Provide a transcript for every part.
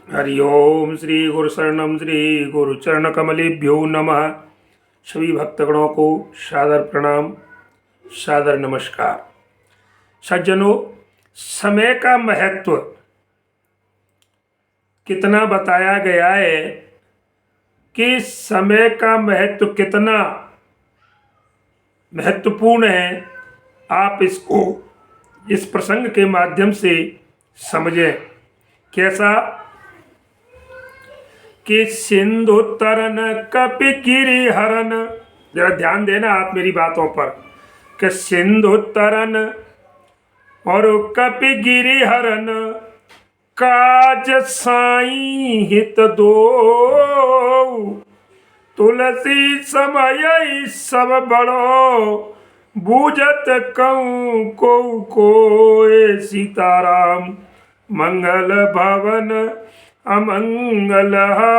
हरि ओम श्री गुरु शरणम श्री गुरु चरण कमलेभ्यो नमः। सभी भक्तगणों को सादर प्रणाम, सादर नमस्कार। सज्जनों, समय का महत्व कितना बताया गया है कि समय का महत्व कितना महत्वपूर्ण है, आप इसको इस प्रसंग के माध्यम से समझें। कैसा कि सिंधु तरन कपि गिरिहरन, जरा ध्यान देना आप मेरी बातों पर, कि सिंधु तरन और कपि गिरिहरन काज साई हित दो, तुलसी समय सब बड़ो बूझत कहूँ को सीताराम मंगल भवन अमंगलहारी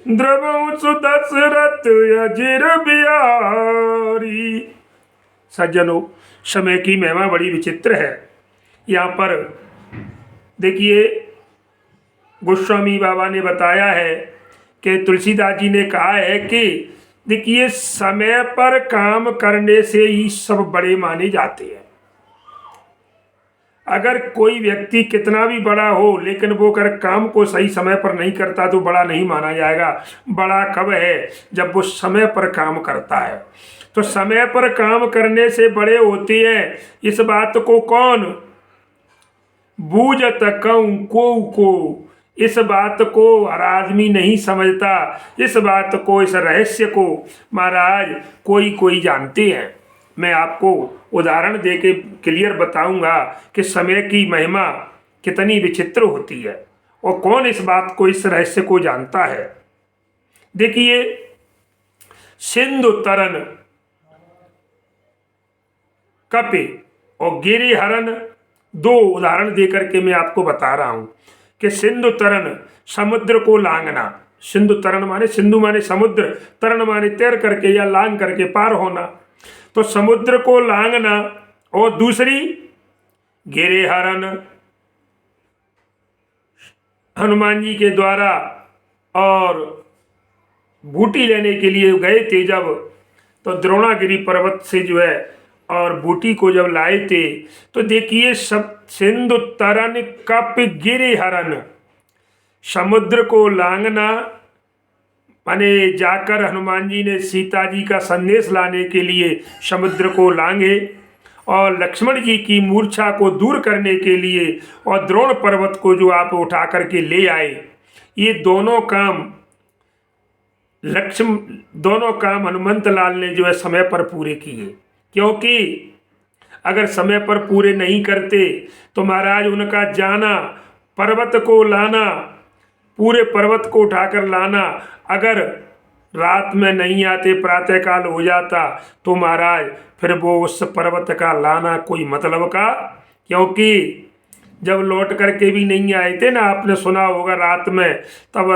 द्रवं सुदशरथ अजिर बिहारी। सज्जनों, समय की महिमा बड़ी विचित्र है। यहाँ पर देखिए, गोस्वामी बाबा ने बताया है कि तुलसीदास जी ने कहा है कि देखिए, समय पर काम करने से ही सब बड़े माने जाते हैं। अगर कोई व्यक्ति कितना भी बड़ा हो, लेकिन वो अगर काम को सही समय पर नहीं करता तो बड़ा नहीं माना जाएगा। बड़ा कब है? जब वो समय पर काम करता है। तो समय पर काम करने से बड़े होते हैं, इस बात को कौन बूझत कहूँ को, इस बात को हर आदमी नहीं समझता। इस बात को, इस रहस्य को महाराज कोई कोई जानते हैं। मैं आपको उदाहरण देके क्लियर बताऊंगा कि समय की महिमा कितनी विचित्र होती है और कौन इस बात को, इस रहस्य को जानता है। देखिए, सिंधु तरन कपि और गिरिहरन, दो उदाहरण देकर के मैं आपको बता रहा हूं कि सिंधु तरन, समुद्र को लांघना। सिंधु तरन माने, सिंधु माने समुद्र, तरन माने तैर करके या लांघ करके पार होना। तो समुद्र को लांघना, और दूसरी गिरिहरन, हनुमान जी के द्वारा और बूटी लेने के लिए गए थे जब, तो द्रोणागिरी पर्वत से जो है और बूटी को जब लाए थे, तो देखिए सब सिंधु तरन कपि गिरिहरन, समुद्र को लांघना माने जाकर हनुमान जी ने सीता जी का संदेश लाने के लिए समुद्र को लांघे, और लक्ष्मण जी की मूर्छा को दूर करने के लिए और द्रोण पर्वत को जो आप उठा करके ले आए। ये दोनों काम हनुमंत लाल ने जो है समय पर पूरे किए। क्योंकि अगर समय पर पूरे नहीं करते तो महाराज उनका जाना, पर्वत को लाना, पूरे पर्वत को उठाकर लाना, अगर रात में नहीं आते, प्रातःकाल हो जाता, तो महाराज फिर वो उस पर्वत का लाना कोई मतलब का। क्योंकि जब लौट करके भी नहीं आए थे ना, आपने सुना होगा रात में, तब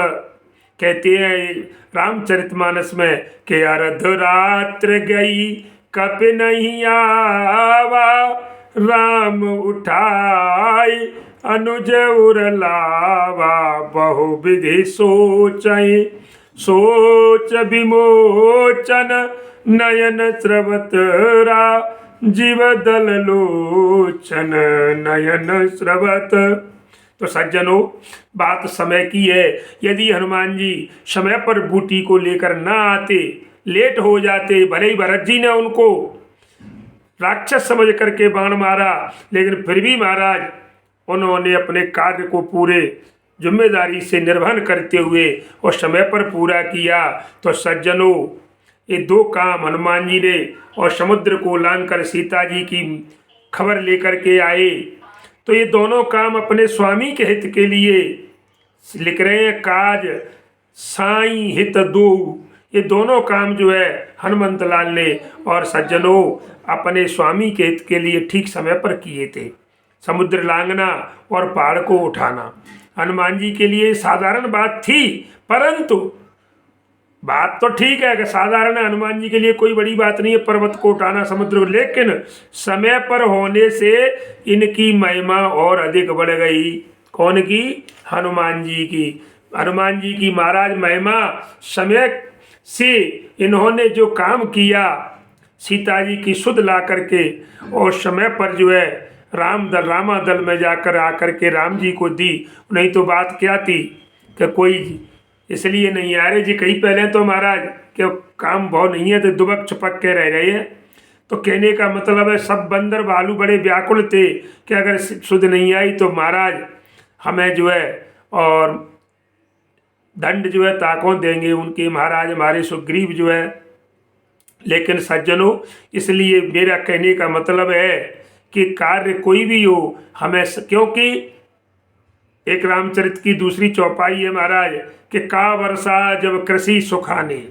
कहते हैं रामचरितमानस में कि अर्धरात्र गई कपि नहीं आवा, राम उठाई अनुज उर लावा, बहु विधि सोचई सोच विमोचन, नयन स्रवत रा जीव दल लोचन, नयन स्रवत। तो सज्जनों, बात समय की है। यदि हनुमान जी समय पर बूटी को लेकर ना आते, लेट हो जाते, भले ही भरत जी ने उनको राक्षस समझ करके बाण मारा, लेकिन फिर भी महाराज उन्होंने अपने कार्य को पूरे जिम्मेदारी से निर्वहन करते हुए और समय पर पूरा किया। तो सज्जनों, ये दो काम हनुमान जी ने और समुद्र को लांघकर सीता जी की खबर लेकर के आए, तो ये दोनों काम अपने स्वामी के हित के लिए लिख रहे हैं। काज साई हित दो, ये दोनों काम जो है हनुमंत लाल ने और सज्जनों अपने स्वामी के हित के लिए ठीक समय पर किए थे। समुद्र लांघना और पहाड़ को उठाना हनुमान जी के लिए साधारण बात थी, परंतु बात तो ठीक है कि साधारण हनुमान जी के लिए कोई बड़ी बात नहीं है पर्वत को उठाना, समुद्र को, लेकिन समय पर होने से इनकी महिमा और अधिक बढ़ गई। कौन की? हनुमान जी की। हनुमान जी की महाराज महिमा, समय से इन्होंने जो काम किया, सीता जी की सुध ला करके, और समय पर जो है रामा दल में जाकर आकर के राम जी को दी। नहीं तो बात क्या थी कि कोई इसलिए नहीं आ रहे जी, कहीं पहले तो महाराज के काम भाव नहीं है तो दुबक छुपक के रह गए हैं। तो कहने का मतलब है सब बंदर भालू बड़े व्याकुल थे कि अगर सुध नहीं आई तो महाराज हमें जो है और दंड जो है ताकों देंगे उनके महाराज हमारे सुग्रीव जो है। लेकिन सज्जनों, इसलिए मेरा कहने का मतलब है कि कार्य कोई भी हो हमें क्योंकि एक रामचरित की दूसरी चौपाई है महाराज कि का वर्षा जब कृषि सुखाने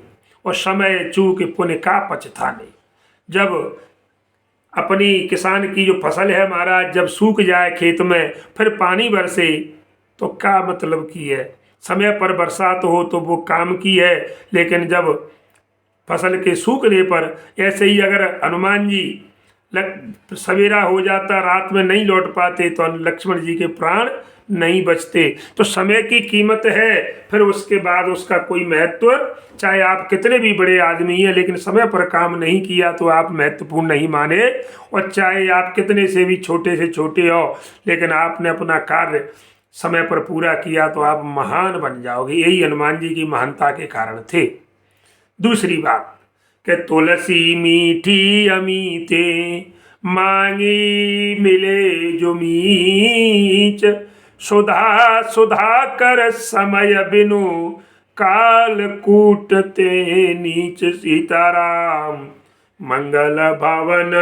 और समय चूक पुण्य का पछताने। जब अपनी किसान की जो फसल है महाराज जब सूख जाए खेत में फिर पानी बरसे तो क्या मतलब की है। समय पर बरसात हो तो वो काम की है, लेकिन जब फसल के सूखने पर, ऐसे ही अगर हनुमान जी सवेरा हो जाता रात में नहीं लौट पाते तो लक्ष्मण जी के प्राण नहीं बचते। तो समय की कीमत है, फिर उसके बाद उसका कोई महत्व, चाहे आप कितने भी बड़े आदमी हैं लेकिन समय पर काम नहीं किया तो आप महत्वपूर्ण नहीं माने, और चाहे आप कितने से भी छोटे हो लेकिन आपने अपना कार्य समय पर पूरा किया तो आप महान बन जाओगे। यही हनुमान जी की महानता के कारण थे। दूसरी बात कि तुलसी मीठी अमीते मांगी मिले जो मीच, सुधा सुधा कर समय बिनु काल कूटते नीच। सीताराम मंगल भवन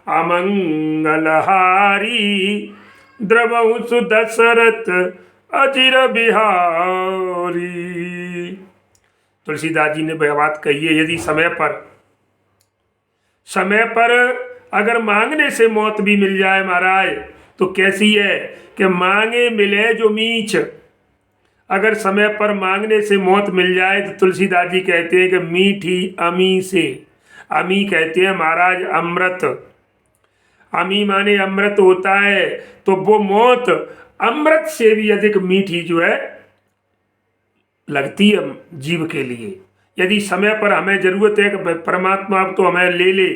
अमंगल हारी, द्रवंसु दशरथ अजिर बिहारी। तुलसीदास जी ने बात कही है, यदि समय पर अगर मांगने से मौत भी मिल जाए महाराज तो कैसी है कि मांगे मिले जो मीच। अगर समय पर मांगने से मौत मिल जाए तो तुलसीदास जी कहते हैं कि मीठी अमी से, अमी कहते हैं महाराज अमृत, अमी माने अमृत होता है, तो वो मौत अमृत से भी अधिक मीठी जो है लगती है जीव के लिए। यदि समय पर हमें जरूरत है कि परमात्मा अब तो हमें ले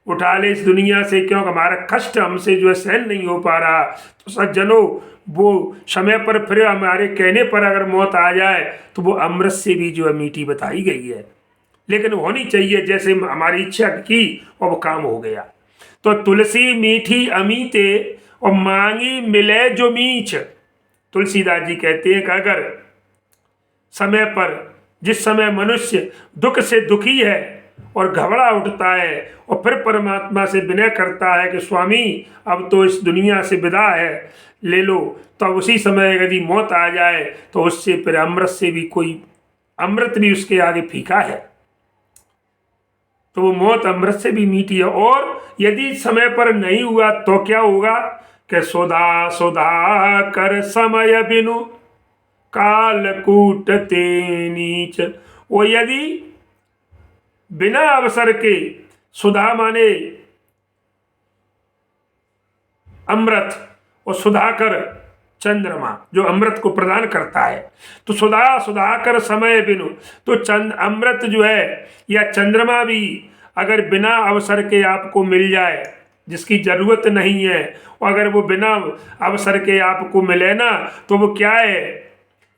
उठा ले इस दुनिया से, क्योंकि हमारा कष्ट हमसे जो है सहन नहीं हो पा रहा, तो सज्जनों वो समय पर फिर हमारे कहने पर अगर मौत आ जाए तो वो अमृत से भी जो है मीठी बताई गई है, लेकिन होनी चाहिए जैसे हमारी इच्छा की और वो काम हो गया। तो तुलसी मीठी अमीते और मांगी मिले जो मीच। तुलसीदास जी कहते हैं कि अगर समय पर जिस समय मनुष्य दुख से दुखी है और घबरा उठता है और फिर परमात्मा से विनय करता है कि स्वामी अब तो इस दुनिया से विदा है, ले लो, तो उसी समय यदि मौत आ जाए तो उससे फिर अमृत से भी कोई, अमृत भी उसके आगे फीका है, तो वो मौत अमृत से भी मीठी है। और यदि समय पर नहीं हुआ तो क्या होगा कि सुधा सुधा कर समय बिनु काल कूटते नीच। वो यदि बिना अवसर के, सुधा माने अमृत और सुधाकर चंद्रमा जो अमृत को प्रदान करता है, तो सुधा सुधाकर समय बिनु, तो अमृत जो है या चंद्रमा भी अगर बिना अवसर के आपको मिल जाए, जिसकी जरूरत नहीं है, और अगर वो बिना अवसर के आपको मिले ना तो वो क्या है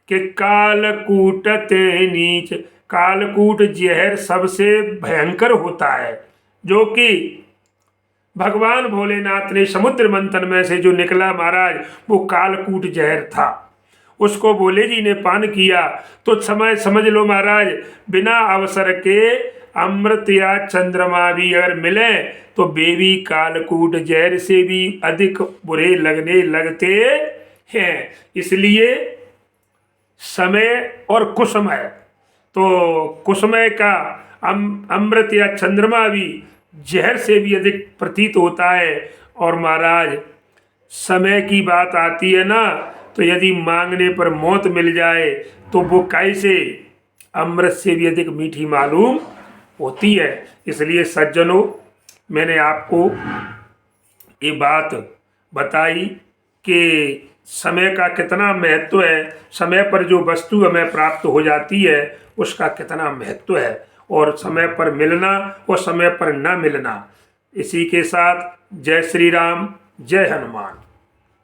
कि कालकूटते नीच। कालकूट जहर सबसे भयंकर होता है, जो कि भगवान भोलेनाथ ने समुद्र मंथन में से जो निकला महाराज वो कालकूट जहर था। उसको भोले जी ने पान किया तो समय समझ लो महाराज बिना अवसर के अमृत या चंद्रमा भी अगर मिले तो बेबी कालकूट जहर से भी अधिक बुरे लगने लगते हैं। इसलिए समय और कुसमय, तो कुसमय का अमृत या चंद्रमा भी जहर से भी अधिक प्रतीत होता है। और महाराज समय की बात आती है ना, तो यदि मांगने पर मौत मिल जाए तो वो कैसे अमृत से भी अधिक मीठी मालूम होती है। इसलिए सज्जनों मैंने आपको ये बात बताई कि समय का कितना महत्व है, समय पर जो वस्तु हमें प्राप्त हो जाती है उसका कितना महत्व है, और समय पर मिलना और समय पर न मिलना। इसी के साथ जय श्री राम, जय हनुमान।